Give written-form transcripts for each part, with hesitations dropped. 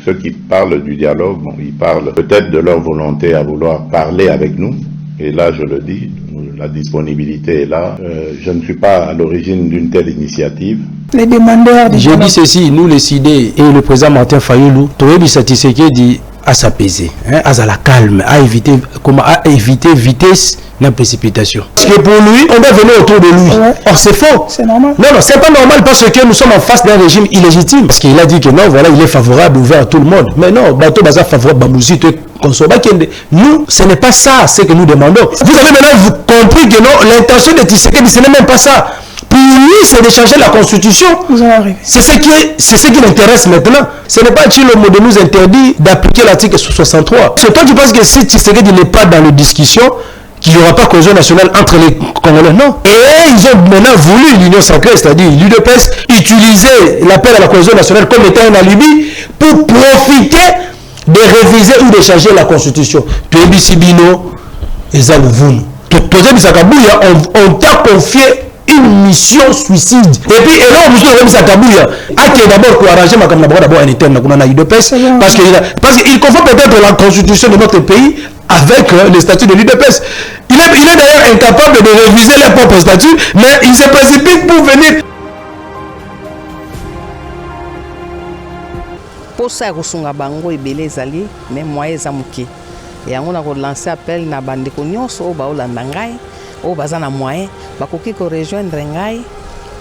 ceux qui parlent du dialogue, bon, ils parlent peut-être de leur volonté à vouloir parler avec nous. Et là, je le dis, la disponibilité est là. Je ne suis pas à l'origine d'une telle initiative. Les demandeurs... J'ai dit ceci, nous les CID et le président Martin Fayoulou, Toyebi Satiseke dit à s'apaiser, à la calme, à éviter vitesse la précipitation. Parce que pour lui, on va venir autour de lui. Ouais. Or c'est faux. C'est normal. Non, c'est pas normal parce que nous sommes en face d'un régime illégitime. Parce qu'il a dit que non, voilà, il est favorable, ouvert à tout le monde. Mais non, Bateau Baza favorable, nous, ce n'est pas ça, ce que nous demandons. Vous avez maintenant compris que non, l'intention de Tshisekedi, ce n'est même pas ça. Pour lui, c'est de changer la constitution. C'est ce qui l'intéresse maintenant. Ce n'est pas le mot de nous interdit d'appliquer l'article 63. C'est toi qui penses que si Tshisekedi n'est pas dans la discussion, qu'il n'y aura pas cohésion nationale entre les Congolais. Non. Et ils ont maintenant voulu l'union sacrée, c'est-à-dire l'UDPS, utiliser l'appel à la cohésion nationale comme étant un alibi pour profiter de réviser ou de changer la constitution. On t'a confié une mission suicide. Et puis, là, on d'abord pour arranger ma camarade d'abord en interne, parce qu'il confond peut-être la constitution de notre pays avec le statut de l'UDPS. Il est d'ailleurs incapable de réviser les propres statuts, mais il se précipite pour venir. Pour ça, il bango ebele ezali, mais moi ezamuki. Et on a lancé appel na bandeko nyonso o baolanda ngai, o baza na moyen, bakoki ko rejoindre ngai,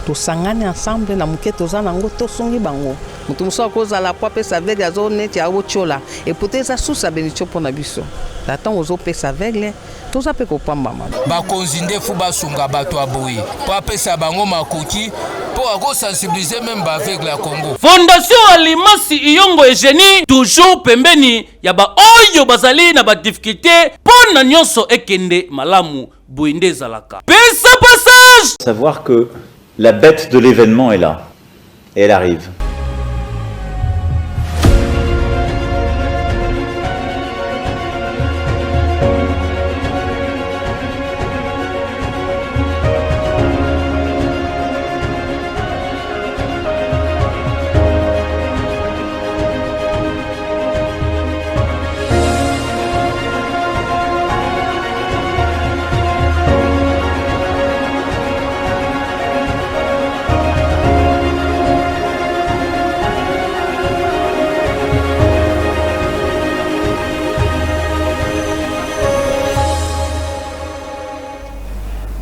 tosangane ensemble na muke toza nango tosongi bango. Mutu muso akozala po apesa aveugle azo neti aotiola. Et peut-être ça sous sa bénédiction pour na biso. Attends ozo pesa aveugle, toza pe kopamba. Bakonzinde fu basunga bato aboyi. Po apesa bango makoki. Pour sensibiliser même avec la Congo. Fondation Alimasi Iyongo Eugénie toujours pembeni yaba oyo bazali na ba difficulté pona nyonso ekende malamu boinde zalaka. Pesa passage. Savoir que la bête de l'événement est là et elle arrive.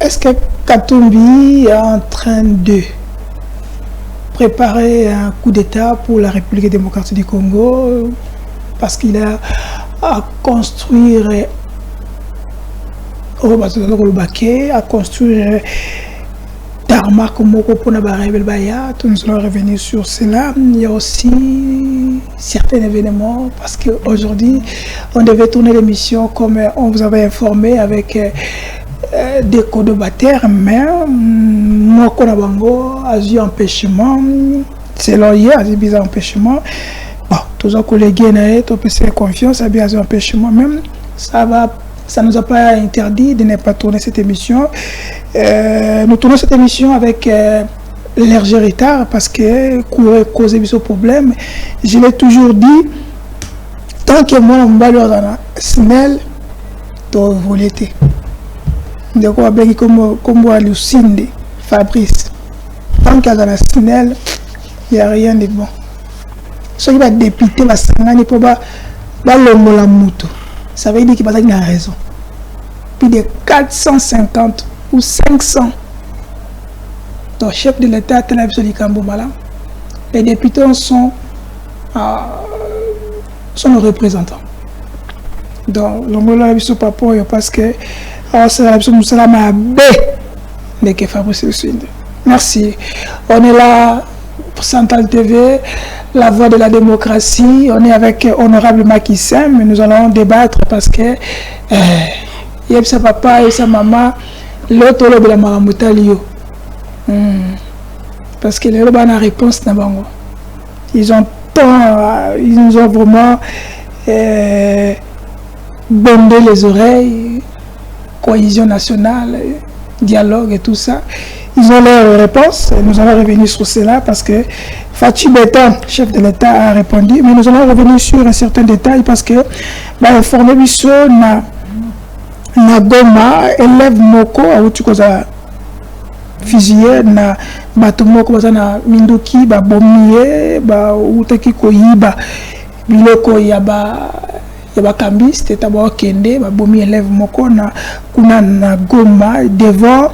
Est-ce que Katumbi est en train de préparer un coup d'État pour la République démocratique du Congo parce qu'il a à construire à construire Tarmac Moko pour la rebelle Baya, nous allons revenir sur cela. Il y a aussi certains événements parce qu'aujourd'hui on devait tourner l'émission comme on vous avait informé avec des codobateurs, mais moi Konabango a eu empêchement, selon hier, a eu empêchement. Bon, tous les collègues ont fait confiance, a eu empêchement, même ça nous a pas interdit de ne pas tourner cette émission. Nous tournons cette émission avec léger retard parce que causer ce problème. Je l'ai toujours dit, tant que moi on va dans la SNEL, tu voulais de quoi bien comme Lucinde Fabrice, tant qu'il y a dans la SNEL, il n'y a rien de bon. Ce qui va député va s'engager pour l'homme la moto. Ça veut dire qu'il va avoir raison. Plus de 450 ou 500 donc chef de l'État tel avis du Cambo-Mala. Les députés sont nos représentants. Donc l'homme la vie pas pour parce que c'est la vie de la B de que Fabrice Lucinde. Merci. On est là pour Central TV, la voix de la démocratie. On est avec honorable Macky Sall, mais nous allons débattre parce que il y a sa papa et sa maman, l'autre de la Maramutalio. Parce que les gens ont la réponse n'a pas. Ils nous ont vraiment bondé les oreilles, cohésion nationale, dialogue et tout ça. ils ont leur réponse. Nous allons revenir sur cela parce que Fatou Beta, chef de l'État, a répondu. Mais nous allons revenir sur un certain détail parce que informer biso na Goma, élève moko a fusillé na bato moko baza na minduki ba bomie ba utaki koyiba biloko ya ba kambiste taba kende ba bomi élève moko na kuna na Goma devant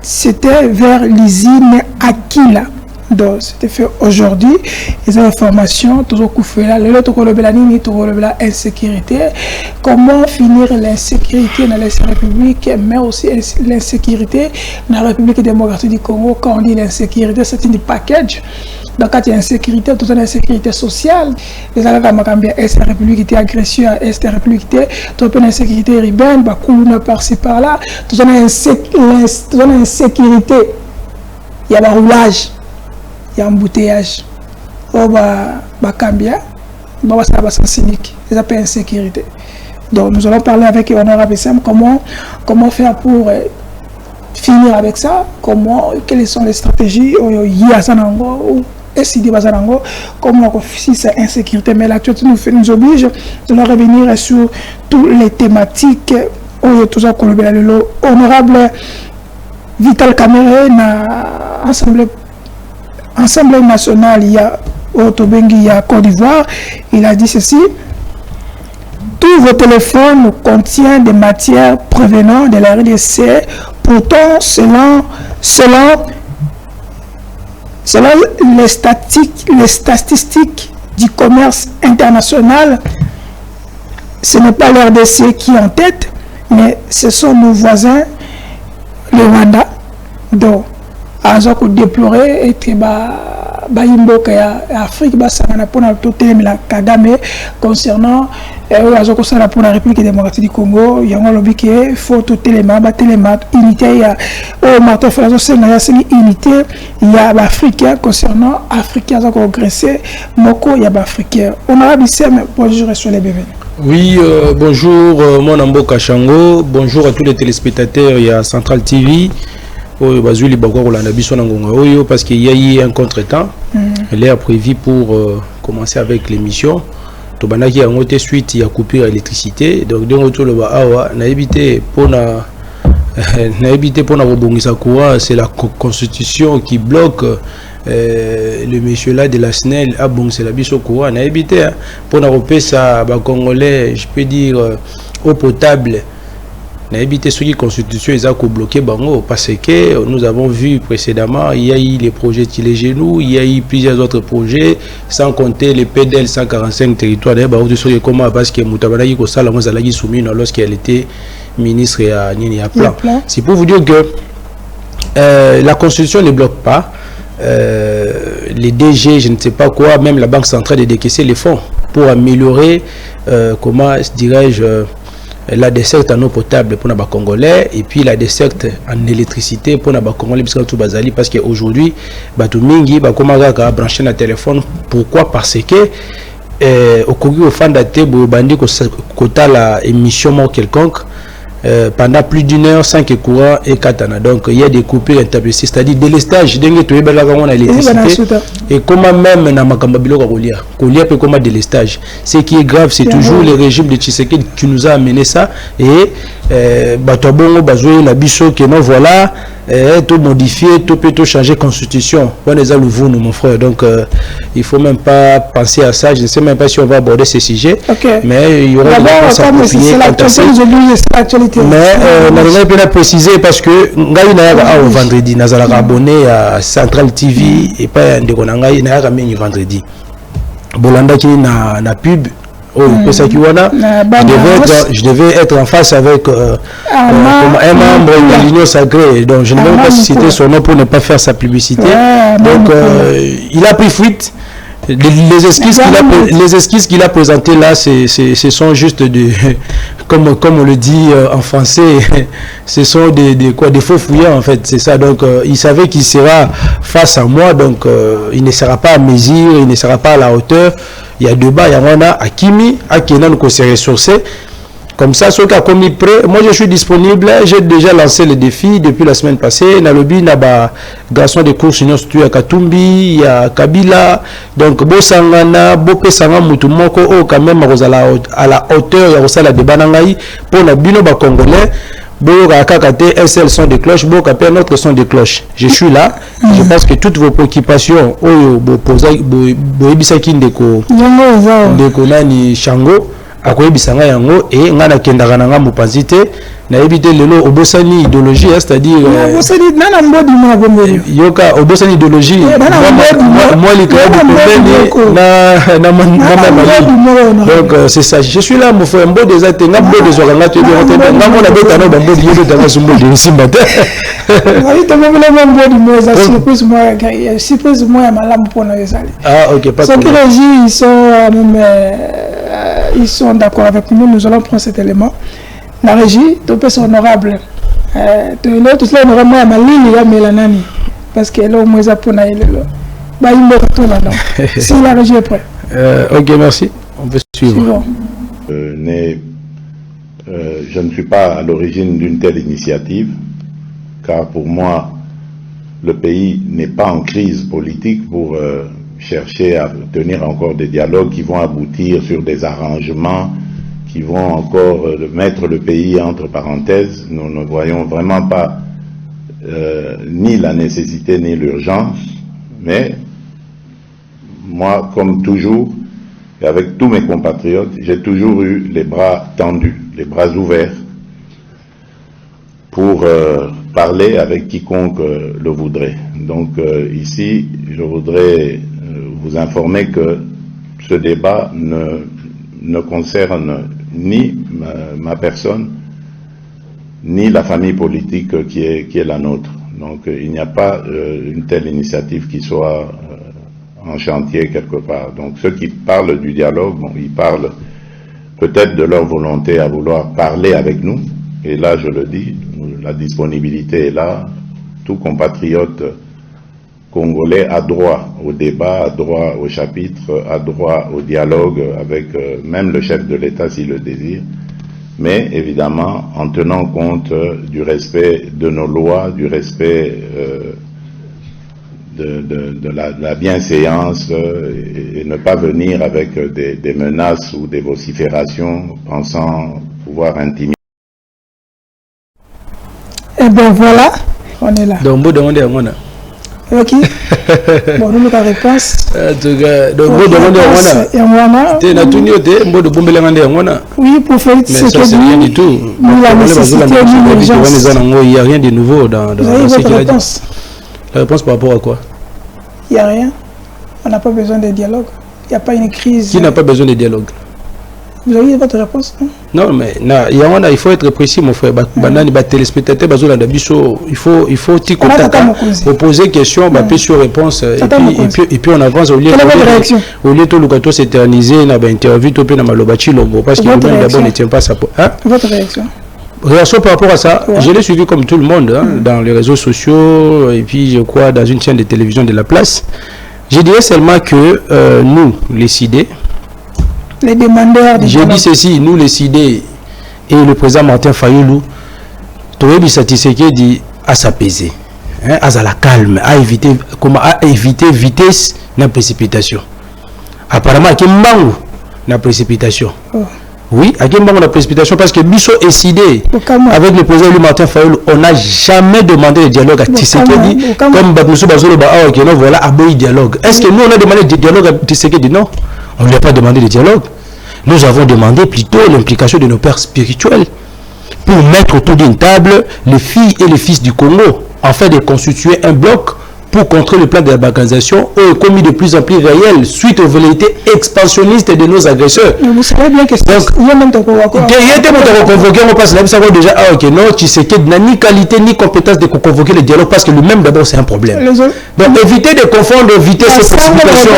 c'était vers l'usine Aquila. Donc c'était fait aujourd'hui. Les informations toujours là le to kolobela nini to kolobela insécurité, comment finir l'insécurité dans la République, mais aussi l'insécurité dans la République démocratique du Congo. Quand on dit l'insécurité, c'est une package. Donc quand il y a insécurité, toute une insécurité sociale, les Algériens Makambia, est la République était agression, est la République était toute une insécurité urbaine, bah coulou par-ci par-là, toute une insécurité, il y a le roulage. Il y a un embouteillage. Bakambia, ça va cynique. Ils appellent insécurité. Donc nous allons parler avec Honorable Sam comment faire pour finir avec ça, quelles sont les stratégies, comment si c'est insécurité. Mais l'actualité nous oblige de revenir sur toutes les thématiques. Honorable Vital Kamere na Assemblée nationale, il y a Otobengi, il y a Côte d'Ivoire, il a dit ceci: tous vos téléphones contiennent des matières provenant de la RDC. Pourtant, selon les statistiques du commerce international, ce n'est pas la RDC qui est en tête, mais ce sont nos voisins, le Rwanda. Donc, à déplorer et que Bayimboka Afrique basangana pour la Kagame concernant pour la République démocratique du Congo. Il y a un lobby qui est faut tout téléma unité. Il y a unité. Il y a l'Africain concernant Africain qui ont agressé Moko. Il y a l'Africain. Honorable Sam, bonjour sur les bébés. Oui, bonjour mon Amboka Chango. Bonjour à tous les téléspectateurs. Il y a Central TV. Parce qu'il y a eu un contre-temps. Elle est prévu pour commencer avec l'émission. Il y a suite, il y a coupure d'électricité. Donc, c'est la constitution qui bloque le monsieur là de la SNEL. Ah bon, c'est la biso courant. Pour ça, Congolais, je peux dire, eau potable. N'habité la constitution est bloqué parce que nous avons vu précédemment, il y a eu les projets de les genoux, il y a eu plusieurs autres projets, sans compter les PDL 145 territoires. Comment parce que Moutabana Kosala Mozalagi soumis lorsqu'elle était ministre à Plan. C'est pour vous dire que la constitution ne bloque pas. Les DG, je ne sais pas quoi, même la Banque centrale de décaisser les fonds pour améliorer, comment dirais-je, la desserte en eau potable pour les Congolais et puis la desserte en électricité pour les Congolais parce qu'aujourd'hui, Batumingi, Bakomaga branché le téléphone. Pourquoi? Parce que au Congo, au Fandate, Bandi, quota la émission quelconque. Pendant plus d'une heure sans que courant et katana. Donc il y a des coupures intermittentes, c'est-à-dire délestage l'électricité et comment même na makambabilo kolia peut comment délestage. Ce qui est grave, c'est toujours le régime de Tshisekedi qui nous a amené ça et batobongo bazoué na biso que non voilà tout modifier, tout peut tout changer constitution. On est à nouveau mon frère. Donc il faut même pas penser à ça. Je ne sais même pas si on va aborder ce sujet. Mais il y aura des mais on va préciser parce que ngai na au vendredi nazala abonné à Central TV et pas ndeko na ngai na mingi vendredi bolanda ki na pub je devais être en face avec un membre de l'Union Sacrée, donc je ne vais pas citer son nom pour ne pas faire sa publicité. Donc il a pris fuite. Les esquisses qu'il a présentées là, ce sont juste comme on le dit en français, ce sont des faux fouillards en fait, c'est ça. Donc il savait qu'il sera face à moi, donc il ne sera pas à mesure, il ne sera pas à la hauteur. Il y a débat, il y a Akimi, Akenan qui s'est ressourcé. Comme ça, ceux qui ont commis prêt, moi je suis disponible. J'ai déjà lancé le défi depuis la semaine passée. Nalobi, il y a garçon de course, il y a Katumbi, il y a Kabila. Donc, Bosangana, Bopesanga, Moutoumoko, quand même, à la hauteur, il y a la débanangaï pour la bino congolais. SL son de cloches, notre son de cloches. Je suis là. Je pense que toutes vos préoccupations, akoyebisanga yango et ngana kendaka nanga mopanzi te nayebi te lelo obosani idéologie c'est-à-dire obosani nana mbodi mwa bombe yoka obosani idéologie moi likaya pembeni na mama donc c'est ça je suis là mo frère mbo des atenga mbo des oranga te nga mona beta no bambo yelo tanga sumbo de simba te oui te même le même mbodi mo za surprise moi ya malamu pona ezali OK pas de problème ils sont d'accord avec nous, nous allons prendre cet élément. La régie, tout peut être honorable. Tout cela est vraiment à ma ligne, parce qu'elle est au moins pour naïle. Si la régie est prête. Ok, merci. On peut suivre. Je ne suis pas à l'origine d'une telle initiative, car pour moi, le pays n'est pas en crise politique pour chercher à tenir encore des dialogues qui vont aboutir sur des arrangements qui vont encore mettre le pays entre parenthèses. Nous ne voyons vraiment pas ni la nécessité ni l'urgence, mais moi, comme toujours, et avec tous mes compatriotes, j'ai toujours eu les bras tendus, les bras ouverts pour parler avec quiconque le voudrait. Donc ici, je voudrais vous informer que ce débat ne concerne ni ma personne, ni la famille politique qui est la nôtre. Donc il n'y a pas une telle initiative qui soit en chantier quelque part. Donc ceux qui parlent du dialogue, bon, ils parlent peut-être de leur volonté à vouloir parler avec nous. Et là, je le dis, la disponibilité est là. Tout compatriote congolais a droit au débat, a droit au chapitre, a droit au dialogue avec même le chef de l'État s'il le désire, mais évidemment en tenant compte du respect de nos lois, du respect de la bienséance et ne pas venir avec des menaces ou des vociférations pensant pouvoir intimider. Et bien voilà, on est là. Donc vous demandez à moi. Ok. Bon, nous avons la réponse. Donc, vous demandez à moi. Oui, pour faire ce que c'est rien du tout. La nécessité, il n'y a rien de nouveau dans ce qu'il a dit. La réponse par rapport à quoi? Il n'y a rien. On n'a pas besoin de dialogue. Il n'y a pas une crise. Qui n'a pas besoin de dialogue? Vous avez votre réponse? Non, mais il faut être précis, mon frère. Téléspectateurs, il faut pour poser question, sur réponse, et puis on avance au lieu de s'éterniser, dans l'interview, parce que lui-même d'abord ne tient pas sa peau. Votre réaction? Réaction par rapport à ça, je l'ai suivi comme tout le monde, dans les réseaux sociaux, et puis je crois dans une chaîne de télévision de la place. Je dirais seulement que nous, les CID, les demandeurs de j'ai dit ceci, nous les CID et le président Martin Fayoulou, Toyebi Satiseke dit à s'apaiser, à la calme, à éviter vitesse na précipitation. Apparemment, il y a une précipitation. Oui, il y a une précipitation parce que Bissot est CID avec le président Martin Fayoulou, on n'a jamais demandé de dialogue à Tshisekedi comme Bakoussou Bazolo voilà, à dialogue. Est-ce que nous on a demandé de dialogue à Tshisekedi? Non. On ne lui a pas demandé de dialogue. Nous avons demandé plutôt l'implication de nos pères spirituels pour mettre autour d'une table les filles et les fils du Congo afin de constituer un bloc pour contrer le plan de la balkanisation commis de plus en plus réel suite aux velléités expansionnistes de nos agresseurs. Mais vous savez bien que c'est tu sais qu'il n'a ni qualité ni compétence de convoquer le dialogue parce que lui-même d'abord c'est un problème. Donc évitez de confondre vitesse et précipitation.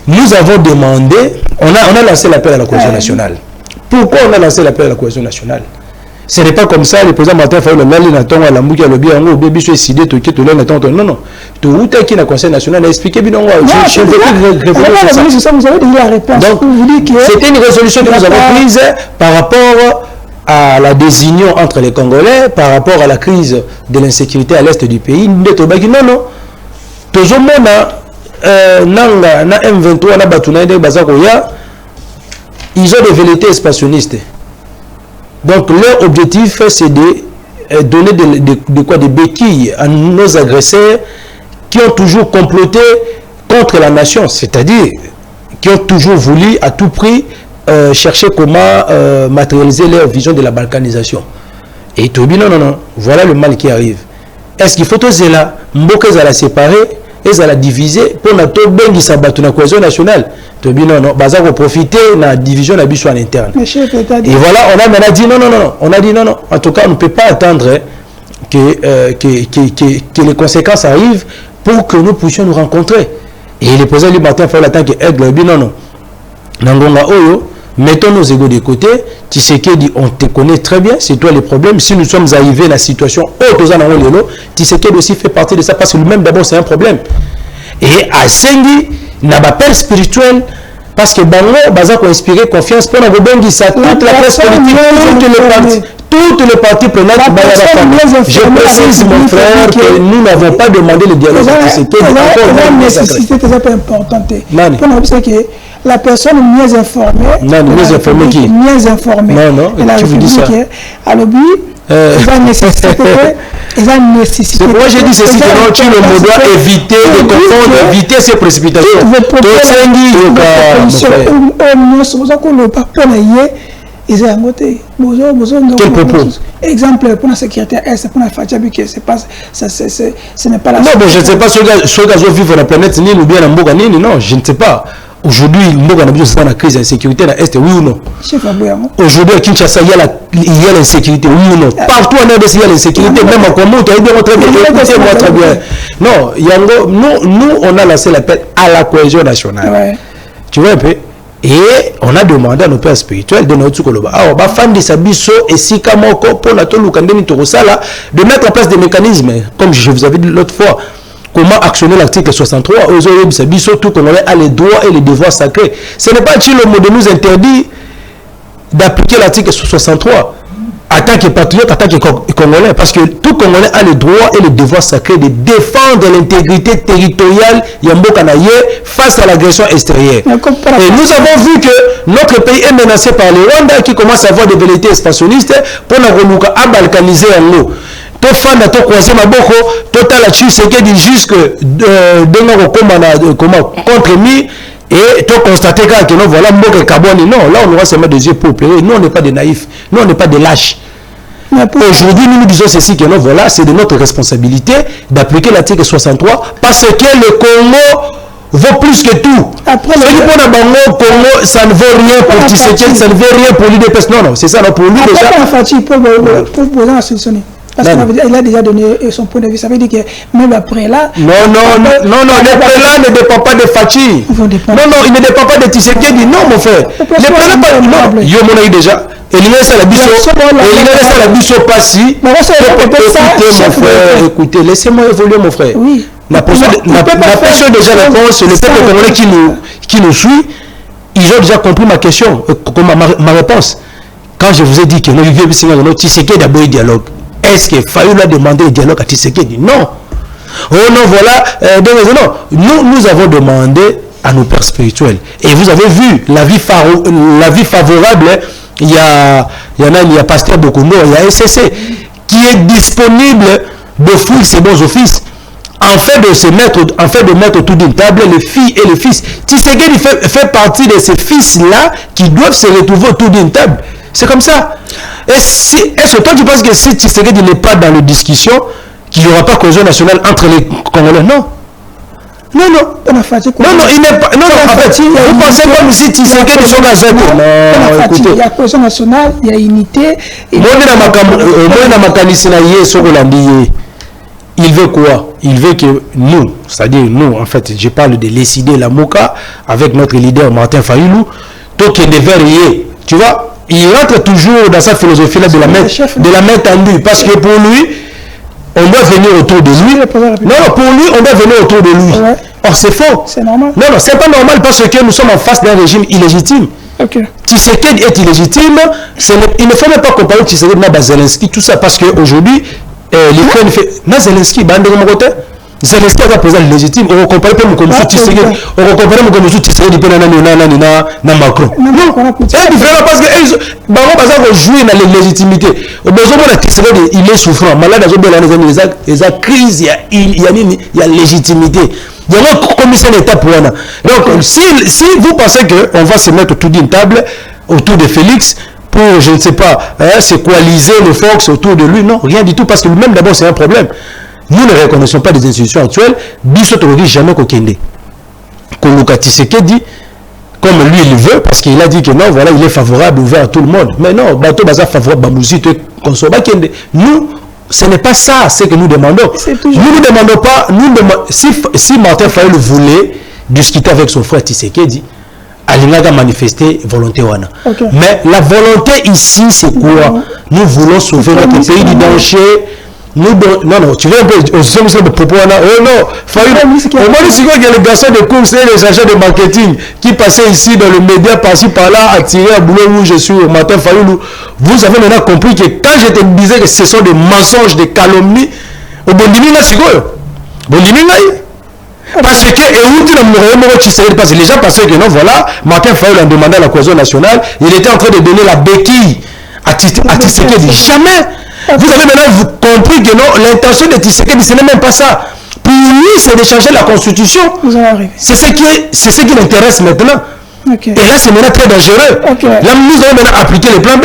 Nous avons demandé, on a lancé l'appel à la cohésion nationale. Pourquoi on a lancé l'appel à la cohésion nationale? Ce n'est pas comme ça, le président Martin Fayulu n'a pas la mouille à l'objet, on a oublié de décider de quitter le temps. Non, non. Tout est qui n'a conseil national a expliqué bien. Je ne veux plus réfléchir sur ça. Vous avez donné la réponse. Donc, c'était une résolution que nous avons prise par rapport à la désunion entre les Congolais, par rapport à la crise de l'insécurité à l'est du pays. Non, non. Toujours na M23 na Batuna de Bazakoya, ils ont des velléités expansionnistes. Donc leur objectif c'est de donner des béquilles à nos agresseurs qui ont toujours comploté contre la nation, c'est-à-dire qui ont toujours voulu à tout prix chercher comment matérialiser leur vision de la balkanisation. Et Tobi, non, voilà le mal qui arrive. Est-ce qu'il faut tout cela, Mboka la séparer et la diviser pour na to bengi sabatu na cohésion nationale? Tobi, non, baza ko profiter na division na biso en interne. Et voilà, on a maintenant dit non. On a dit non. En tout cas, on ne peut pas attendre que les conséquences arrivent pour que nous puissions nous rencontrer. Et le président Martin Fayulu attend que aigle non. Nangonga Oyo, mettons nos égos de côté. Tshisekedi, on te connaît très bien, c'est toi le problème. Si nous sommes arrivés à la situation Tshisekedi aussi fait partie de ça parce que lui-même d'abord c'est un problème. Et à Sengi, n'a pas peur spirituel parce que Bango, Baza a inspiré confiance pour nous ça toute la presse politique, toutes les parties prenantes. Je précise mon frère que nous n'avons pas demandé le dialogue avec Tshisekedi. La nécessité très importante. La personne mieux informée. Non, mieux informée qui? Mieux informée. Non, tu vous dis ça. Alors, il y a une nécessité. C'est pourquoi j'ai dit ceci, que non, tu dois éviter de confondre, éviter ces précipitations. Quel propos? Exemple pour la sécurité est pour la Fachabi que c'est pas ce n'est pas la. Non, bon, je ne sais pas ce gars vivent sur la planète Nini ou bien la Mboga Nini, non, je ne sais pas. Aujourd'hui, Mboga Nabio c'est dans la crise de la sécurité dans l'Est, oui ou non? Aujourd'hui à Kinshasa, il y a l'insécurité, oui ou non? Partout en RDC, il y a l'insécurité, même en Congo, tu as dit très bien, écoutez-moi très bien. Non, nous, on a lancé l'appel à la cohésion nationale. Ouais. Tu vois un peu? Et on a demandé à nos pères spirituels de notre Koloba. Alors, fan de Sabiso et Sikamoko pour la Tolukandeni Torosala de mettre en place des mécanismes, comme je vous avais dit l'autre fois. Comment actionner l'article 63 aux Oyob Sabiso, tout Congolais a les droits et les devoirs sacrés. Ce n'est pas le mot de nous interdit d'appliquer l'article 63 en tant que patriote, en tant que Congolais, parce que tout Congolais a les droits et les devoirs sacrés de défendre l'intégrité territoriale Yambokanaye face à l'agression extérieure. Et nous avons vu que notre pays est menacé par le Rwanda qui commence à avoir des velléités expansionnistes pour nous balkaniser en nous. Tofanda to croiser maboko total Tshisekedi jusque contre mi et to constater que non voilà mboka Kaboni. Non, là on aura seulement des yeux pour opérer. Nous on n'est pas des naïfs, nous on n'est pas des lâches. Aujourd'hui nous disons ceci que non voilà c'est de notre responsabilité d'appliquer l'article 63 parce que le Congo vaut plus que tout. Après le Congo, ça ne vaut rien pour Tshisekedi, ça ne vaut rien pour l'UDPS. Non, c'est ça, non, pour lui déjà. Parce qu'il a déjà donné son point de vue. Ça veut dire que même après là... Non, les prélats ne dépendent pas de Fachi. Non, il ne dépend pas de Tshisekedi. Non, mon frère. Les prélats pas... Non, il y a déjà. Et il laisse la biso passi. Écoutez, laissez-moi évoluer, mon frère. Oui. La pression déjà réponse, le peuple congolais qui nous suit, ils ont déjà compris ma question, ma réponse. Quand je vous ai dit que nous vivions Tshisekedi d'abord un dialogue. Est-ce qu'il Fayulu a demandé un dialogue à Tshisekedi? Non. Oh non, voilà. Nous avons demandé à nos pères spirituels. Et vous avez vu la vie favorable. Il y a Pasteur Bokundo, il y a SCC qui est disponible de fouiller ses bons offices. En fait de mettre autour d'une table les filles et les fils. Tshisekedi fait partie de ces fils-là qui doivent se retrouver autour d'une table. C'est comme ça. Est-ce que toi tu penses que si Tshisekedi n'est pas dans la discussion, qu'il n'y aura pas cohésion nationale entre les Congolais? Non. Non, il n'est pas. Non, en fait, vous pensez comme si Tshisekedi soit dans un. Non, écoutez. Il y a cohésion nationale, il y a unité. Il veut quoi? Il veut que nous, c'est-à-dire nous, en fait, je parle de l'ECD, la MOCA, avec notre leader Martin Fayulu, tout qui est verrier. Tu vois, il rentre toujours dans sa philosophie là de la main tendue. Parce que pour lui, on doit venir autour de lui. Non, pour lui, on doit venir autour de lui. Ouais. Or, c'est faux. C'est normal. Non, c'est pas normal parce que nous sommes en face d'un régime illégitime. Tshisekedi est illégitime. Il ne faut même pas comparer Tshisekedi à Zelensky, tout ça, parce qu'aujourd'hui, l'Ukraine fait. Mais Zelensky, de mon côté, Zelensky est un président légitime. On ne compare pas mon Tshisekedi. On ne compare pas mon Tshisekedi na Macron. Non, c'est différent parce que Baron Baza va jouer dans la légitimité. Il est souffrant. Malade, il y a crise, il y a légitimité. Il y a un commissaire d'État pour nous. Donc, si vous pensez qu'on va se mettre autour d'une table, autour de Félix, pour, je ne sais pas, se coaliser le Fox autour de lui, non, rien du tout, parce que lui-même, d'abord, c'est un problème. Nous ne reconnaissons pas des institutions actuelles, Bissot ne dit jamais qu'au Kende. Koluka Tshisekedi, comme lui, il veut, parce qu'il a dit que non, voilà, il est favorable, ouvert à tout le monde. Mais non, Bato Baza favorable à Mouzi, Kende. Nous, ce n'est pas ça ce que nous demandons. Nous ne demandons pas, si Martin Fayulu voulait discuter avec son frère Tshisekedi, Alinga manifester volonté wana. Mais la volonté ici, c'est quoi? Nous voulons sauver notre pays du danger. Non, tu veux un peu de propos. Oh non, Fayulu, au moins, il y a les garçons de course et les agents de marketing qui passaient ici dans le média, par-ci, par-là, à tirer à boulot où je suis au matin, Fayulu. Vous avez maintenant compris que quand je te disais que ce sont des mensonges, des calomnies, au Bondiminga, c'est quoi? Bondiminga, parce que parce que les gens pensaient que non, voilà, Martin Fayulu a demandé à la cohésion nationale, il était en train de donner la béquille à Tshisekedi. Jamais. Vous avez maintenant compris que non, l'intention de Tshisekedi, ce n'est même pas ça. Pour lui, c'est de changer la constitution. C'est ce qui l'intéresse maintenant. Et là, c'est maintenant très dangereux. Là, nous allons maintenant appliquer le plan B.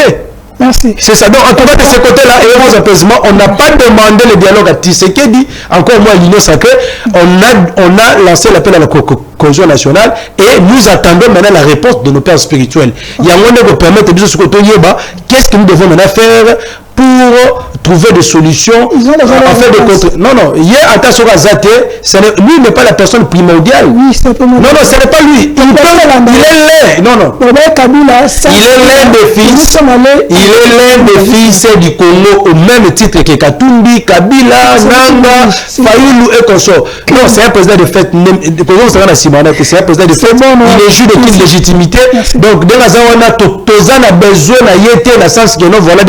Merci. C'est ça. Donc, en tout cas, de ce côté-là, et aux apaisements, on n'a pas demandé le dialogue à Tshisekedi, encore moins à l'Union sacrée. On a lancé l'appel à la cohésion nationale et nous attendons maintenant la réponse de nos pères spirituels. Il y a un moment de permettre de ce côté, qu'est-ce que nous devons maintenant faire pour trouver des solutions afin de contre... Non, hier, attention à Zate, lui n'est pas la personne primordiale. Oui, c'est pas moi. Non, ce n'est pas lui. Il est l'un. Non. Il est l'un des fils. Il est l'un des fils du Congo au même titre que Katumbi, Kabila, Nanga, Fayulu et consort. Non, c'est un président de fait. C'est un président de fait. Il est juste de légitimité. Donc, dans la zone, on a besoin de dans le sens que non, voilà,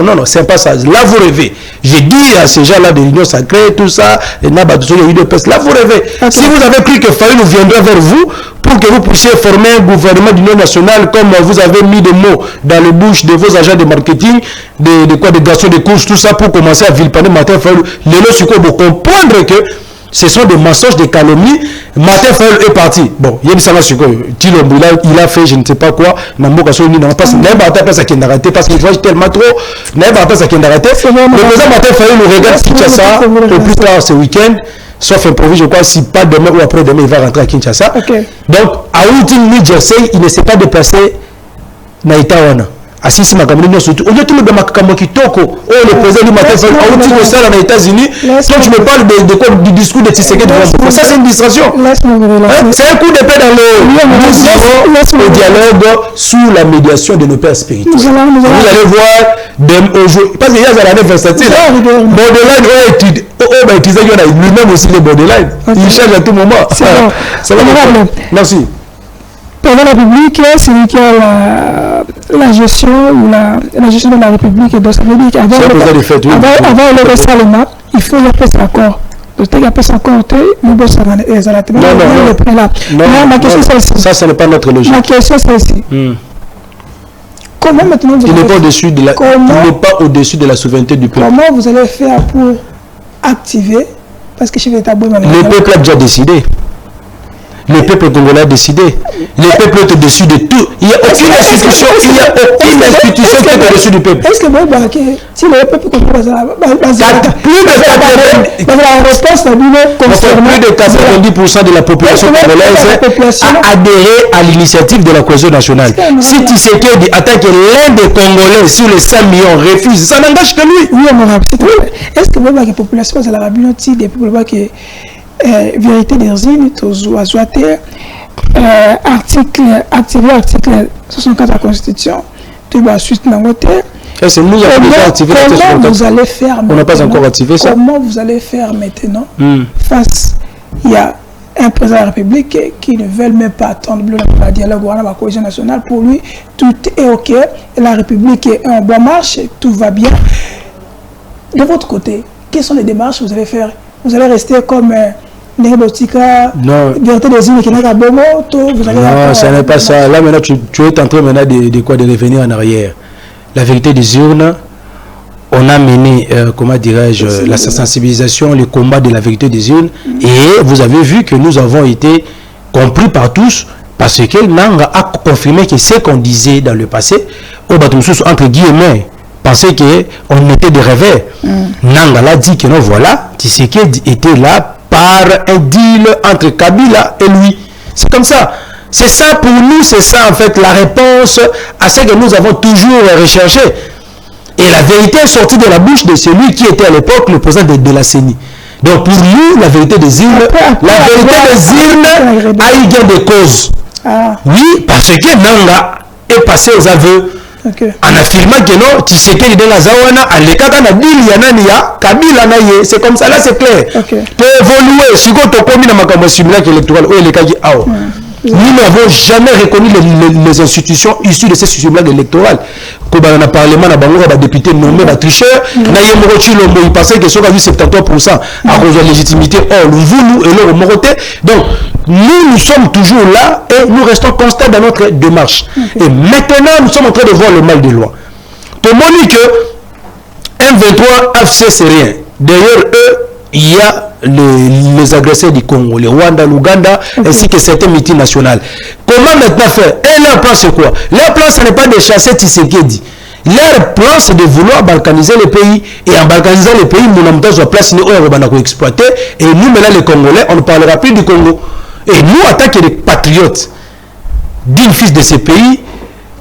non, c'est pas ça. Là, vous rêvez. J'ai dit à ces gens-là de l'Union sacrée, tout ça, et là, vous rêvez. Si vous avez cru que Fayulu viendrait vers vous pour que vous puissiez former un gouvernement d'union nationale, comme vous avez mis des mots dans les bouches de vos agents de marketing, des garçons de course, tout ça, pour commencer à vilipender Martin Fayulu, les lots pour comprendre que ce sont des mensonges, des calomnies. Martin Fayulu est parti. Bon, il y a il a fait je ne sais pas quoi. Le président tellement trop. Le président Martin Fayulu nous regarde Kinshasa au plus tard ce week-end. Sauf imprévu, je crois, si pas demain ou après-demain, il va rentrer à Kinshasa. Donc, à Outing, New Jersey, il ne s'est pas déplacé dans Itawana. Assis ma caméra surtout. On dit tout le monde ma kitoko. Oh le président du matin fait à outil de ça aux États-Unis. Quand tu me parles de quoi du discours de Tshisekedi, ça c'est une distraction. C'est un coup d'épée dans le dialogue sous la médiation de nos pères spirituels. Vous allez voir aujourd'hui parce qu'il y a la versatile. Borderline étude. Lui-même aussi les borderline. Il change à tout moment. Ça va. Merci. Pendant la République, c'est lui qui a la gestion ou la gestion de la République. Donc, ça veut dire qu'avant le Résalement, il faut y appeler ça encore. Donc, il y a appelé ça encore, nous bossons les alatements. Non, ma question c'est celle-ci. Ça, ce n'est pas notre logique. Ma question c'est celle-ci. Comment maintenant vous allez... Il n'est pas au-dessus de la souveraineté du peuple. Comment vous allez faire pour activer, parce que je vais t'abonner. Le peuple a déjà décidé. Le peuple congolais a décidé. Le peuple est au-dessus de tout. Il n'y a aucune institution, qui est au-dessus du peuple. Est-ce que vous voyez si le peuple congolais plus de 90% de la population congolaise a adhéré à l'initiative de la cohésion nationale. Si Tshisekedi attaque l'un des Congolais sur les 5 millions refuse, ça n'engage que lui. Oui, est-ce que vous voyez que la population de la Rabinotti, des peuples qui vérité des îles, article activer l'article 64 de la Constitution, tu vas suite dans votre terre. C'est nous qui avons déjà activé l'article 64. Comment vous allez faire maintenant? On n'a pas encore activé ça. Comment vous allez faire maintenant face, il y a un président de la République qui ne veut même pas attendre le dialogue avec la cohésion nationale. Pour lui, tout est OK. Et la République est en bonne marche, tout va bien. De votre côté, quelles sont les démarches que vous allez faire? Vous allez rester comme Nébotika, vérité des îles qui n'est pas bon, vous allez... Non, ce n'est pas ça. Là, maintenant, tu es en train maintenant de revenir en arrière. La vérité des urnes, on a mené, comment dirais-je, la sensibilisation, le combat de la vérité des urnes, et vous avez vu que nous avons été compris par tous, parce que Nanga a confirmé que ce qu'on disait dans le passé, au Batumsous, entre guillemets, pensait qu'on était des rêveurs. Nanga l'a dit que non, voilà, Tshisekedi était là par un deal entre Kabila et lui. C'est comme ça. C'est ça pour nous, c'est ça en fait la réponse à ce que nous avons toujours recherché. Et la vérité est sortie de la bouche de celui qui était à l'époque le président de la CENI. Donc pour nous, la vérité des urnes, a eu gain de cause. Oui, parce que Nanga est passé aux aveux. En affirmant que non, Tshisekedi de la Zawana, à l'écart de la ville, Yanania, Kabila Naye, c'est comme ça, là c'est clair. Pour évoluer, si on a commis dans ma simulacre électoral, où il est nous n'avons jamais reconnu les institutions issues de ces simulacres électorales. Quand on a parlement, on a député nommé, on a tricheur, il passait que ce soit 73% à cause de la légitimité. Or, nous et l'or moroté. Donc, nous sommes toujours là et nous restons constants dans notre démarche. Et maintenant, nous sommes en train de voir le mal de loi. Tout le monde dit que M23 AFC, c'est rien. D'ailleurs, eux, il y a les agresseurs du Congo, le Rwanda, l'Ouganda, ainsi que certaines multinationales. Comment maintenant faire? Et leur plan, c'est quoi? Leur plan, ce n'est pas de chasser Tshisekedi. Leur plan, c'est de vouloir balkaniser le pays. Et en balkanisant le pays, nous n'avons pas place, nous avons exploité. Et nous, maintenant, les Congolais, on ne parlera plus du Congo. Et nous, en tant que des patriotes, dignes fils de ce pays,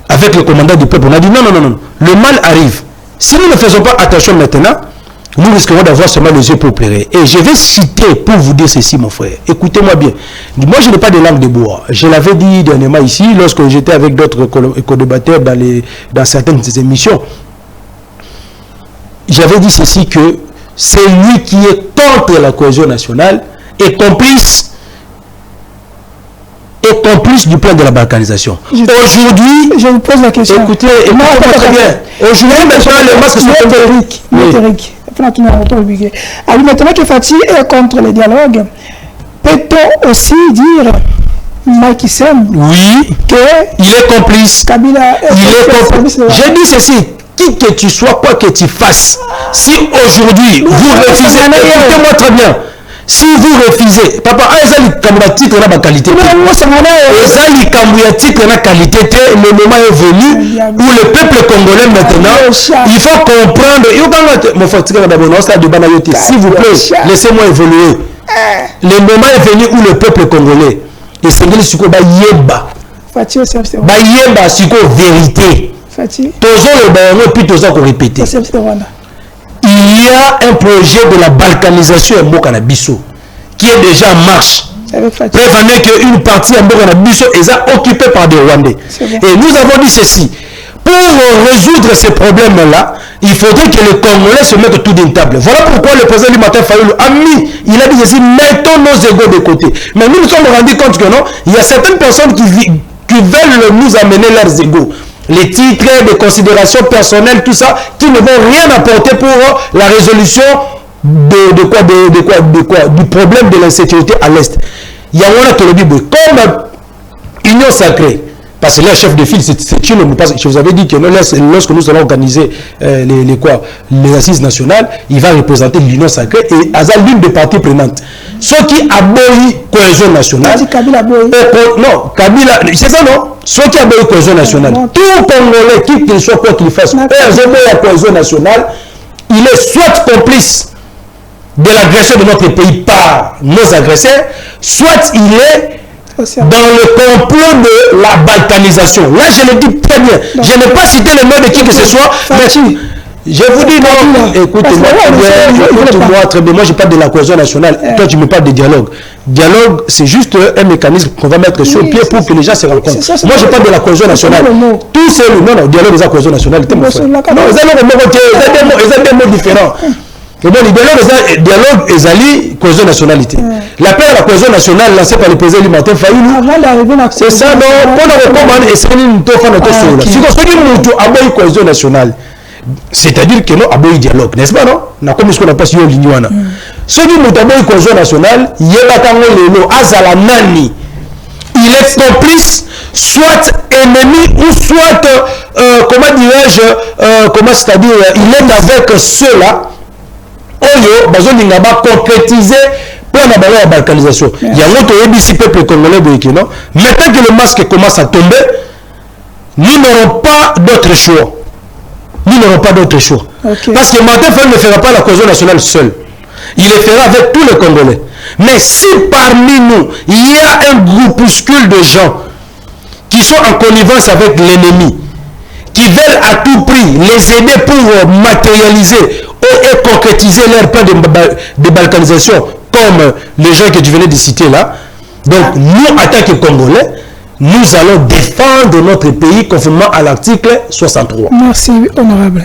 avec le commandant du peuple, on a dit non, non, non, non. Le mal arrive. Si nous ne faisons pas attention maintenant, nous risquerons d'avoir seulement les yeux pour pleurer. Et je vais citer pour vous dire ceci, mon frère. Écoutez-moi bien. Moi, je n'ai pas de langue de bois. Je l'avais dit dernièrement ici, lorsque j'étais avec d'autres co-débatteurs dans certaines émissions. J'avais dit ceci, que c'est lui qui est contre la cohésion nationale et complice du plan de la balkanisation. Aujourd'hui, je vous pose la question. Écoutez, écoutez-moi très bien. Aujourd'hui, maintenant, les masques sont alors maintenant que Fatih est contre le dialogue, peut-on aussi dire, Macky Sall, oui, qu'il est complice. Kabila il est complice. J'ai dit ceci, qui que tu sois, quoi que tu fasses, si aujourd'hui vous refusez, écoutez-moi très bien, si vous refusez, papa, ezali kamwa titre na ba qualité. Ezali kamwa titre na qualité, le moment est venu où le peuple congolais maintenant, il faut comprendre. Mon frère, s'il vous plaît, laissez-moi évoluer. Le moment est venu où le peuple congolais, et c'est que ce ba yeba, ba yeba siko vérité. Tozo le baron puis tozo ko répéter. Il y a un projet de la balkanisation en Mokanabiso qui est déjà en marche. Prévenez qu'une partie en Mokanabiso est occupée par des Rwandais. Et nous avons dit ceci. Pour résoudre ces problèmes-là, il faudrait que les Congolais se mettent tout d'une table. Voilà pourquoi le président du matin Fayoulou a mis, il a dit ceci, mettons nos égos de côté. Mais nous nous sommes rendus compte que non, il y a certaines personnes qui veulent nous amener leurs égos. Les titres de considération personnelle, tout ça, qui ne vont rien apporter pour la résolution du problème de l'insécurité à l'Est. Il y a un autre Bible, comme Union Sacrée, parce que là, chef de file, c'est une, parce que je vous avais dit que lorsque nous allons organiser les assises nationales, il va représenter l'Union Sacrée et Azal l'une des parties prenantes. Ceux qui aboyent cohésion nationale. Non, Kabila, c'est ça non? Ceux qui aboyent cohésion nationale. Tout Congolais, qui qu'il soit quoi qu'il fasse, la cohésion nationale, il est soit complice de l'agression de notre pays par nos agresseurs, soit il est dans le complot de la balkanisation. Là, je le dis très bien. Je n'ai pas cité le nom de qui que ce soit. Je vous dis non, écoute-moi très bien, moi je parle de la cohésion nationale, toi tu me parles de dialogue. Dialogue, c'est juste un mécanisme qu'on va mettre sur pied pour que les gens se rencontrent. Moi je parle de la cohésion nationale. Tout c'est le non, dialogue c'est la cohésion nationale. Non, c'est des mots différents. Le dialogue est la cohésion nationalité. L'appel à la cohésion nationale lancé par le président Martin Fayulu. C'est ça, non, pour nous recommander et c'est une si vous avez une cohésion nationale, c'est-à-dire que nous avons un dialogue, n'est-ce pas, non? Na comme ce qu'on appelle sur l'Union. Ce qui nous avons une cohésion nationale, il est complice, soit ennemi ou soit, comment dirais-je, comment c'est-à-dire, il est avec ceux-là, Oyo, bazolinga ba concrétiser pour la balkanisation. Il y a un autre peuple congolais, non? Maintenant que le masque commence à tomber, nous n'aurons pas d'autre choix. Nous n'aurons pas d'autre choix. Parce que Martin Fayulu ne fera pas la cohésion nationale seul. Il le fera avec tous les Congolais. Mais si parmi nous, il y a un groupuscule de gens qui sont en connivence avec l'ennemi, qui veulent à tout prix les aider pour matérialiser et concrétiser leur plan de balkanisation, comme les gens que tu venais de citer là, donc nous, en tant que Congolais, nous allons défendre notre pays conformément à l'article 63. Merci, honorable.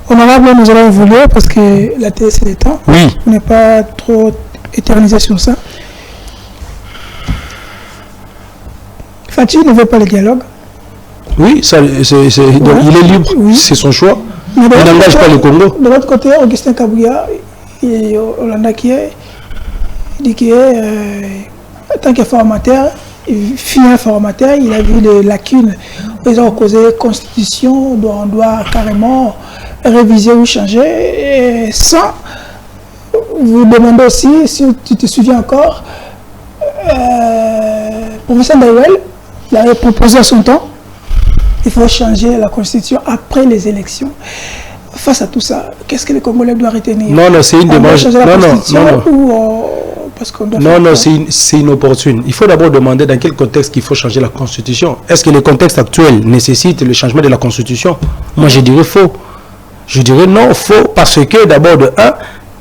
Honorable, nous allons évoluer parce que la télé, c'est le temps. Oui. On n'est pas trop éternisé sur ça. Fatih ne veut pas le dialogue. Oui, ça, donc il est libre, c'est son choix. Il n'engage pas le Congo. De l'autre côté, Augustin Kabouya, Hollanda qui est, dit qu'il est, en tant que formateur, fin formateur, il a vu les lacunes. Ils ont causé la constitution, on doit carrément réviser ou changer. Et sans vous demander aussi, si tu te souviens encore, professeur Dayuel l'avait proposé à son temps. Il faut changer la constitution après les élections. Face à tout ça, qu'est-ce que les Congolais doivent retenir? Non, c'est une démarche. Non, c'est inopportune. Il faut d'abord demander dans quel contexte qu'il faut changer la constitution. Est-ce que le contexte actuel nécessite le changement de la constitution? Moi, je dirais faux. Je dirais non, faux, parce que d'abord,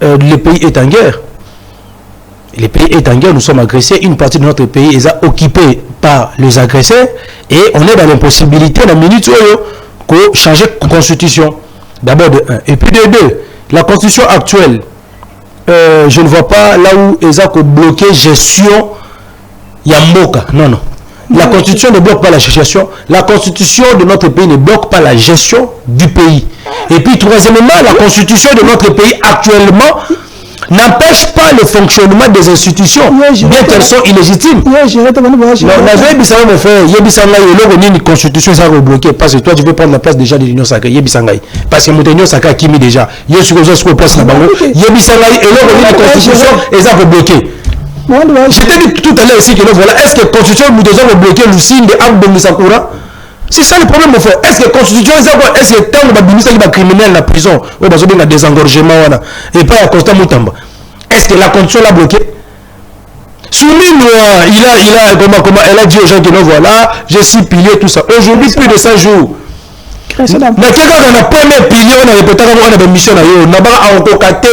le pays est en guerre. Le pays est en guerre, nous sommes agressés, une partie de notre pays est occupée par les agresseurs et on est dans l'impossibilité, dans la minute où changer la constitution. D'abord de 1. Et puis de 2, la constitution actuelle, je ne vois pas là où ils ont bloqué gestion Yamboka. Non. La constitution ne bloque pas la gestion. La constitution de notre pays ne bloque pas la gestion du pays. Et puis troisièmement, la constitution de notre pays actuellement n'empêche pas le fonctionnement des institutions, bien qu'elles sont illégitimes. Non, mon frère, une constitution est bloquée parce que toi tu veux prendre la place déjà de l'Union sacrée. Parce que l'Union sacrée a mis déjà. Je t'ai dit tout à l'heure ici que voilà, est-ce que la constitution nous devons bloquer le signe de Abdou Sakura? C'est ça le problème, mon frère. Est-ce que la constitution, est-ce que tant que les criminels dans la prison, ou dans un désengorgement, et pas à Constant Moutamba, est-ce que la constitution l'a bloqué? Soumine, elle a dit aux gens que non, voilà, j'ai 6 piliers, tout ça. Aujourd'hui, plus de 100 jours. Mais quelqu'un dans la première pilier, on a répété, on a des missions,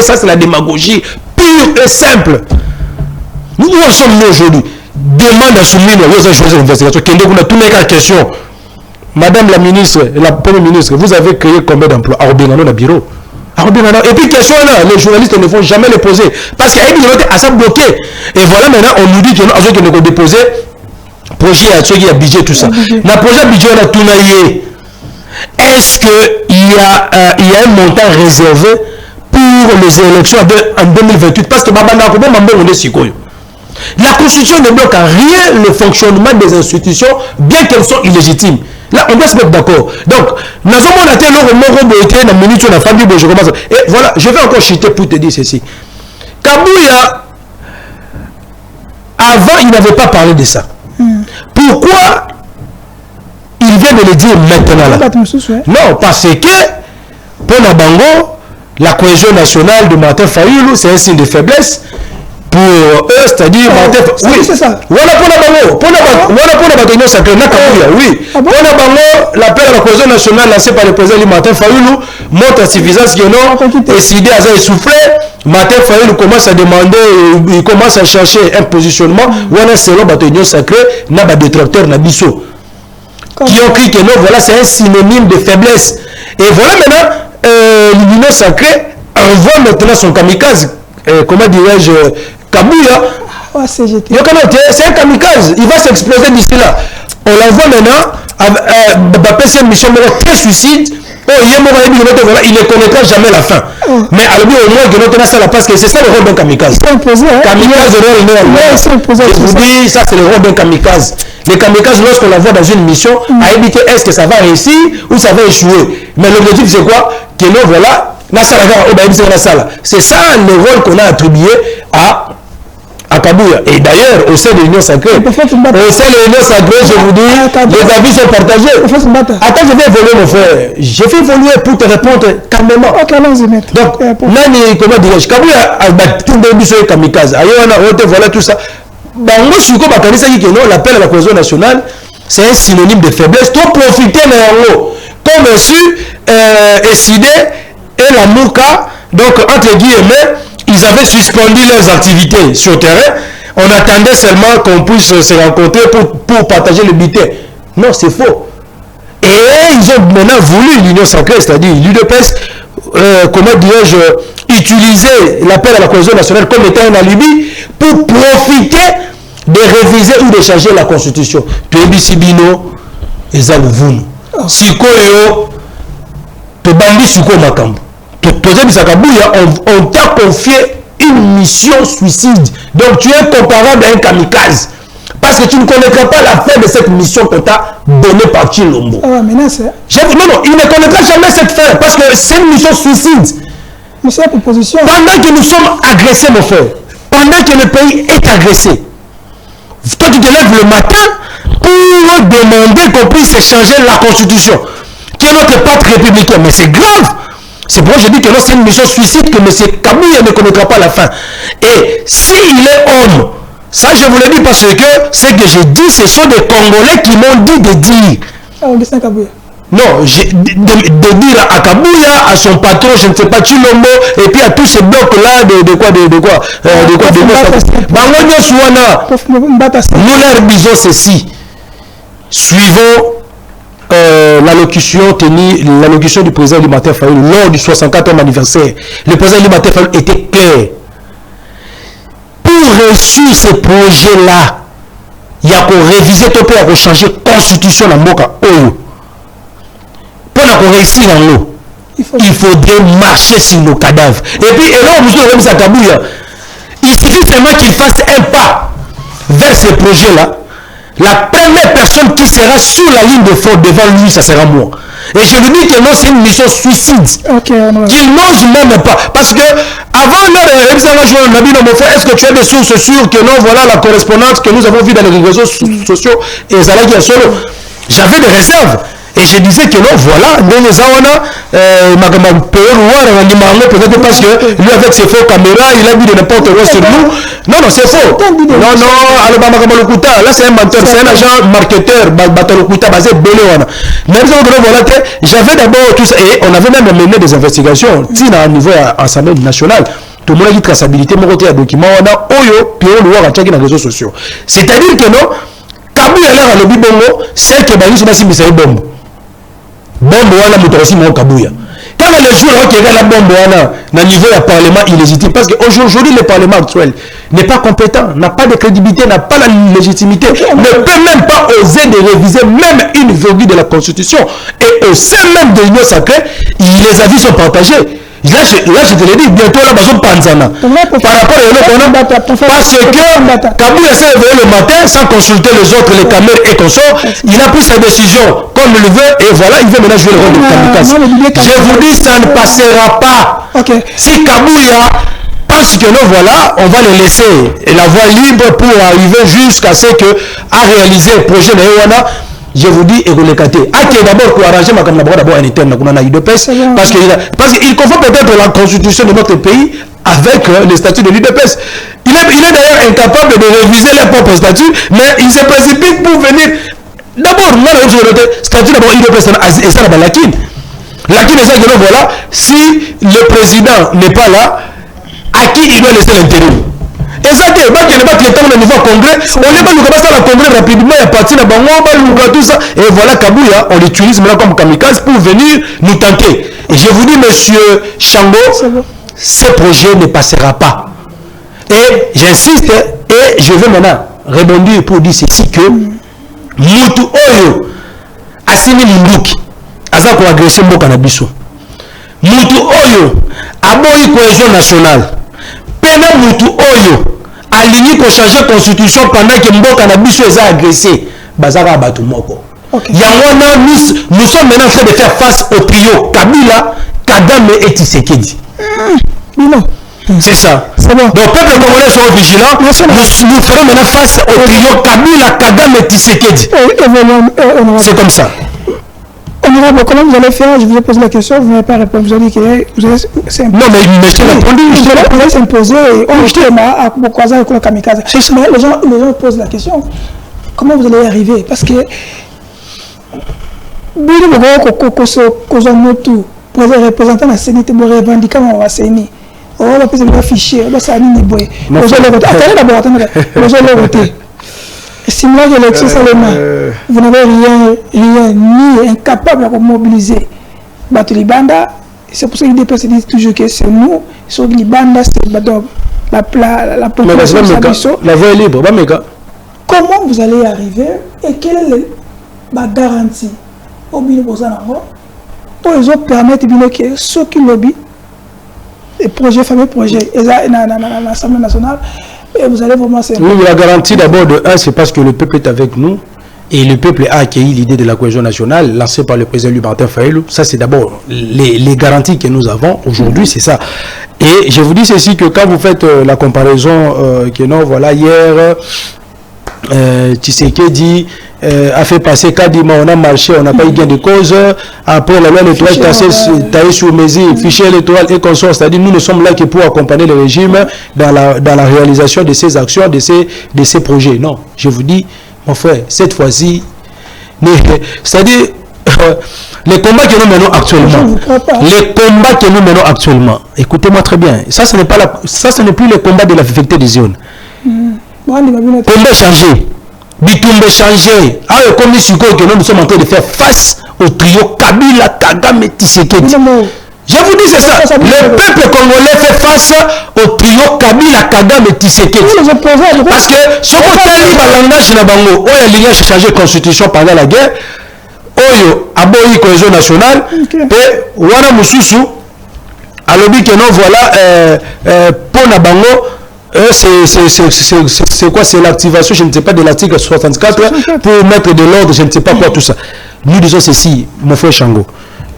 ça c'est la démagogie pure et simple. Où en sommes-nous aujourd'hui? Demande à Soumine, vous avez choisi l'investigation. On a tous les questions. Madame la ministre, la première ministre, vous avez créé combien d'emplois à Robingano, dans le bureau? Et puis, question là, les journalistes ne vont jamais les poser. Parce qu'il y a une à ça bloqué. Et voilà, maintenant, on nous dit que nous avons déposé projet à ceux qui ont budget, tout ça. Dans le projet budget, on a tout naillé. Est-ce qu'il y a un montant réservé pour les élections en 2028? Parce que la Constitution ne bloque en rien le fonctionnement des institutions, bien qu'elles soient illégitimes. Là, on doit se mettre d'accord. Donc, nous avons été dans minute, on a famille, je commence. Et voilà, je vais encore chuter pour te dire ceci. Kabouya, avant, il n'avait pas parlé de ça. Pourquoi il vient de le dire maintenant là? Non, parce que, pour Nabango, la cohésion nationale de Martin Fayulu, c'est un signe de faiblesse. pour eux, c'est-à-dire oui, c'est ça. Voilà pour la bango, pour la bataille sacrée, oui. Pour la bango, l'appel à la cohésion nationale lancé par le président Martin Fayoulou montre à suffisance que non, décidé à essouffler. Martin Fayoulou commence à demander, il commence à chercher un positionnement. Voilà, selon bataille sacrée, n'a pas de détracteur, n'a biso. Qui ont cru que non, voilà, c'est un synonyme de faiblesse. Et voilà maintenant, l'union sacrée envoie maintenant son kamikaze, comment dirais-je, Kabouya. C'est un kamikaze, il va s'exploser d'ici là. On l'envoie maintenant, c'est une mission très suicide. Il ne connaîtra jamais la fin. Mais alors, au moins, que notre ça parce que c'est ça le rôle d'un kamikaze. Kamikaze, je vous dis, ça c'est le rôle d'un kamikaze. Les kamikazes, lorsqu'on l'envoie dans une mission, à éviter est-ce que ça va réussir ou ça va échouer. Mais l'objectif c'est quoi? Que nous voilà, c'est ça le rôle qu'on a attribué à Kabouya. Et d'ailleurs, au sein de l'Union sacrée, je vous dis, les avis sont partagés. Attends, je vais évoluer, mon frère. Je vais évoluer pour te répondre calmement. Donc, comment dirais-je, Kabouya a battu des kamikazes. Voilà tout ça. L'appel à la cohésion nationale, c'est un synonyme de faiblesse. Tout profiter de comme su SID et la Mouka, donc entre guillemets, ils avaient suspendu leurs activités sur le terrain. On attendait seulement qu'on puisse se rencontrer pour partager le butin. Non, c'est faux. Et ils ont maintenant voulu l'Union sacrée, c'est-à-dire l'UDPS, comment dirais-je, utiliser l'appel à la cohésion nationale comme étant un alibi pour profiter de réviser ou de changer la constitution. Toyebi Sibino, Ezaluvunu. Sikoyo, Tobandi Suko Makambo. On t'a confié une mission suicide. Donc tu es comparable à un kamikaze. Parce que tu ne connaîtras pas la fin de cette mission qu'on t'a donnée par Chilombo. Non, il ne connaîtra jamais cette fin. Parce que c'est une mission suicide. Pendant que nous sommes agressés, mon frère, pendant que le pays est agressé, toi tu te lèves le matin pour demander qu'on puisse changer la constitution, qui est notre pacte républicain. Mais c'est grave. C'est pourquoi je dis que c'est une mission suicide, que M. Kabouya ne connaîtra pas la fin. Et s'il est homme, ça je vous le dis parce que ce que je dis, ce sont des Congolais qui m'ont dit de dire. Non, de dire à Kabouya, à son patron, je ne sais pas, Chilombo, et puis à tous ces blocs-là, de quoi nous leur disons ceci. Suivons l'allocution du président Martin Fayoulou lors du 64e anniversaire. Le président Martin Fayoulou était clair. Pour réussir ce projet-là, il y a qu'on réviser tout pour changer la constitution dans Moka Oyo. Pour réussir dans l'eau, il faudrait marcher sur nos cadavres. Et puis, il suffit seulement qu'il fasse un pas vers ce projet-là. La première personne qui sera sur la ligne de front devant lui, ça sera moi. Et je lui dis que non, c'est une mission suicide. Qu'il n'ose même pas. Parce que avant est-ce que tu as des sources sûres que non, voilà la correspondance que nous avons vue dans les réseaux sociaux et ça là qui est solo. J'avais des réserves. Et je disais que non, voilà, peut-être parce que lui avec ses faux caméras, il a vu de n'importe quoi sur nous. Non, c'est faux. Non, là c'est un menteur, c'est un agent marketeur, basé Béléwana. J'avais d'abord tout ça, et on avait même mené des investigations, à niveau Assemblée nationale. Tout le monde a dit traçabilité, mon côté à document, on a Oyo, puis on doit attaquer dans les réseaux sociaux. C'est-à-dire que non, Kabouya a l'air à l'objet bongo, c'est que Bani Souma Simbi c'est bombe. Bombe wana mutosi mo Kabouya. Quand les jours qui regardent la bombe wana na niveau du parlement illégitime parce que aujourd'hui le parlement actuel n'est pas compétent, n'a pas de crédibilité, n'a pas la légitimité, ne peut même pas oser de réviser même une virgule de la constitution et au sein même de l'Union sacrée, les avis sont partagés. Là, je te l'ai dit, bientôt là, Bazou Panzana. Par rapport à l'autre, parce que Kabouya s'est réveillé le matin sans consulter les autres, les caméras et consorts. Il a pris sa décision comme il veut et voilà, il veut maintenant jouer le rôle de kamikaze. Je vous dis, ça ne passera pas. Si Kabouya pense que non, voilà, on va le laisser la voie libre pour arriver jusqu'à ce que à réaliser le projet de Ewana. Je vous dis, et vous le catez. D'abord, pour arranger ma caméra, d'abord un éternel, parce qu'il confond peut-être la constitution de notre pays avec les statuts de l'UDPS. Il est d'ailleurs incapable de réviser les propres statuts, mais il se précipite pour venir. D'abord, moi, le statut d'abord UDPS et ça la lakine. Lakine est ça que voilà, si le président n'est pas là, à qui il doit laisser l'intérim? Et ça, il n'y a pas que le temps au niveau congrès, on n'est pas nous commencer à la congrès rapidement, il y a parti là-bas, tout ça, et voilà Kabouya, on l'utilise maintenant comme kamikaze pour venir nous tenter. Et je vous dis, monsieur Chango, ce projet ne passera pas. Et j'insiste, et je veux maintenant rebondir pour dire ceci que Moutou Oyo, Assimi Linduki, Aza ko agresser Mboka na biso. Moutou Oyo, Aboyi cohésion nationale. Pena Moutou Oyo, aligné pour changer la constitution pendant que Mboka na biso est agressé. Bazara Batou Moko. Nous sommes maintenant en train de faire face au trio Kabila, Kagame et Tshisekedi. Non. C'est ça. C'est bon. Donc, peuple congolais sont vigilants. Nous ferons maintenant face au trio Kabila, Kagame et Tshisekedi. C'est comme ça. Honorable, comment vous allez faire? Je vous ai posé la question, vous n'avez pas répondu. Vous avez dit que vous allez s'imposer. Non, mais monsieur l'a répondu. Vous allez s'imposer et on jetait à Bokoza et Kamikaze. Mais les gens posent la question. Comment vous allez y arriver? Parce que Bili Bogo pour les représentants de la CENI, pour les revendiquants de la CENI. On va passer le fichier, on va s'aligner les boys. Attendez d'abord, attendez. Simulage d'élection seulement, vous n'avez rien, ni incapable de mobiliser Batulibanda. C'est pour ça que les DPS disent toujours que c'est nous, sur Libanda, c'est la population. La voie est libre, comment vous allez y arriver et quelle est la garantie au milieu de pour les autres permettre que ceux qui lobby, les projets, fameux projets, l'Assemblée nationale, et vous allez vraiment se... Oui, la garantie d'abord de un, c'est parce que le peuple est avec nous et le peuple a accueilli l'idée de la cohésion nationale lancée par le président Martin Fayulu. Ça, c'est d'abord les garanties que nous avons aujourd'hui, c'est ça. Et je vous dis ceci que quand vous faites la comparaison que non, voilà, hier, Tshisekedi a fait passer Kadima, on a marché, on n'a pas eu gain de cause. Après la loi électorale taillée sur mesure, fichier électoral et consort, c'est-à-dire nous ne sommes là que pour accompagner le régime dans la réalisation de ces actions, de ces projets. Non, je vous dis, mon frère, cette fois-ci, c'est-à-dire les combats que nous menons actuellement, écoutez-moi très bien, ça ce n'est plus le combat de la vérité des zones. Combat changé. Bitumbe changé. Alors, comme nous sommes en train de faire face au trio Kabila, Kagame, Tshisekedi. Je vous dis, c'est ça. Le peuple congolais fait face au trio Kabila, Kagame, Tshisekedi. Parce que ce côté le langage na bango, il y a l'alliance changé de constitution pendant la guerre. Oyo, aboyi cohésion nationale. Et wana mususu, alobi que non, voilà, pour na bango. C'est quoi? C'est l'activation, je ne sais pas, de l'article 64 pour mettre de l'ordre, je ne sais pas quoi, tout ça. Nous disons ceci, mon frère Chango.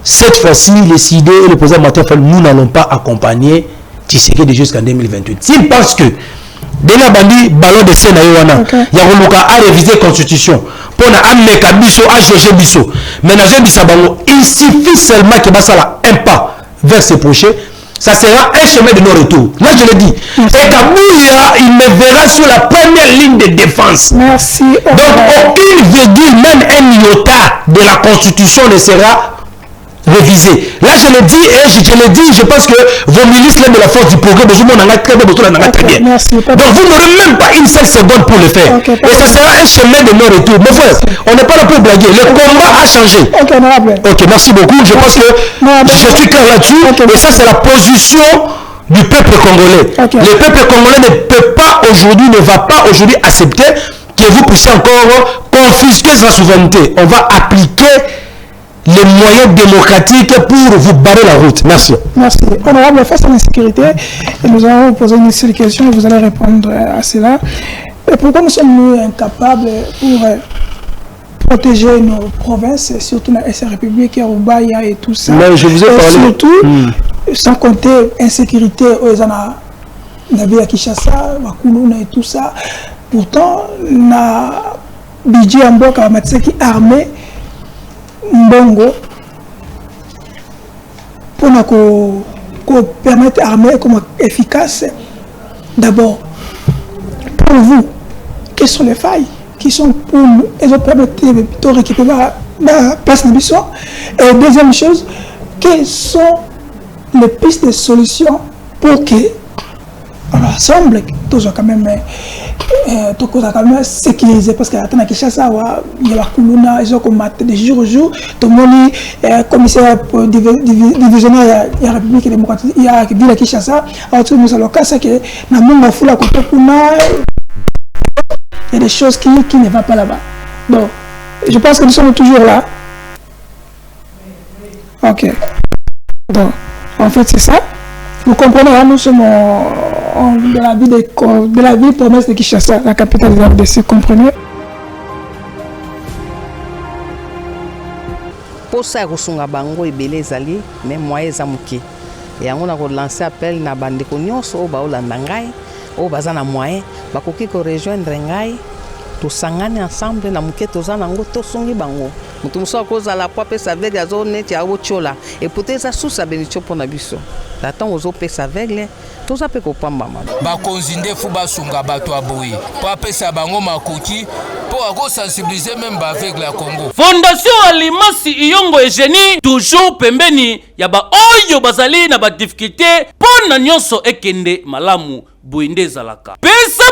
Cette fois-ci, les idées et le président Martin Fayulu, nous n'allons pas accompagner Tshisekedi jusqu'en 2028. S'il pense que, dès la bandit, ballon de scène à Yowana, il y a un réviser la constitution, pour amener Bisso, à GG Bisso, mais il suffit seulement que ça un pas vers ce projet. Ça sera un chemin de non-retour. Là, je le dis. Et Kabouya, il me verra sur la première ligne de défense. Merci. Donc, aucune virgule, même un iota de la Constitution ne sera révisée. Là, je le dis, et je pense que vos ministres de la force du progrès, très bien. Merci. Donc, vous n'aurez même pas une seule seconde pour le faire. Et ça sera un chemin de non-retour. Mon frère, on n'est pas là pour blaguer. Le combat a changé. Ok, merci beaucoup. Je pense que je suis clair là-dessus. Et ça, c'est la position du peuple congolais. Le peuple congolais ne va pas aujourd'hui accepter que vous puissiez encore confisquer sa souveraineté. On va appliquer les moyens démocratiques pour vous barrer la route. Merci. Merci. Honorable, face à l'insécurité, nous allons vous poser une seule question et vous allez répondre à cela. Et pourquoi nous sommes incapables pour protéger nos provinces, surtout la SR République, Rubaya et tout ça? Mais je vous ai parlé. Surtout, sans compter insécurité aux Nabia Kishasa, Wakuluna et tout ça. Pourtant, na Bidji Amboka Matseki armé Mbongo pour qu'on permette l'armée comme efficace. D'abord, pour vous, quelles sont les failles qui sont pour nous? Elles ont permis de récupérer la place de mission. Et deuxième chose, quelles sont les pistes de solutions pour que on rassemble tous quand même sécurisé parce que attends Kinshasa il y a Kuluna ils ont combattu de jour au jour tout le monde commissaire divisionnaire il y a République démocratique il y a ville Kinshasa alors tout le monde ça le cas c'est que na munga fula ko kuna il y a des choses qui ne vont pas là-bas. Bon, je pense que nous sommes toujours là. Ok. Bon, en fait c'est ça. Vous comprenez, là, nous sommes de la ville promesse de Kinshasa, la capitale de la RDC, comprenez? Posa ya kosunga bango ebele ezali mais moyen eza moke. Yango na ko lancer appel na bandeko nyonso oyo baolanda ngai oyo baza na moyen bakoki ko rejoindre ngai tosangani ensemble na moke toza nango tosungi bango. Mutu mosusu akozala po apesa aveugle azo neti aotiola eputa eza susu abelitio mpo na biso na ntango ozopesa aveugle toza mpe kopambama bakonzi ndefu basunga bato ya boye po apesa bango makoki po akosensibilize meme baaveugle ya Congo. Fondation Alimasi Iyongo Eugénie toujours pembeni ya baoyo bazali na badifficulté mpo na nyonso ekende malamu boye nde ezalaka. Pesa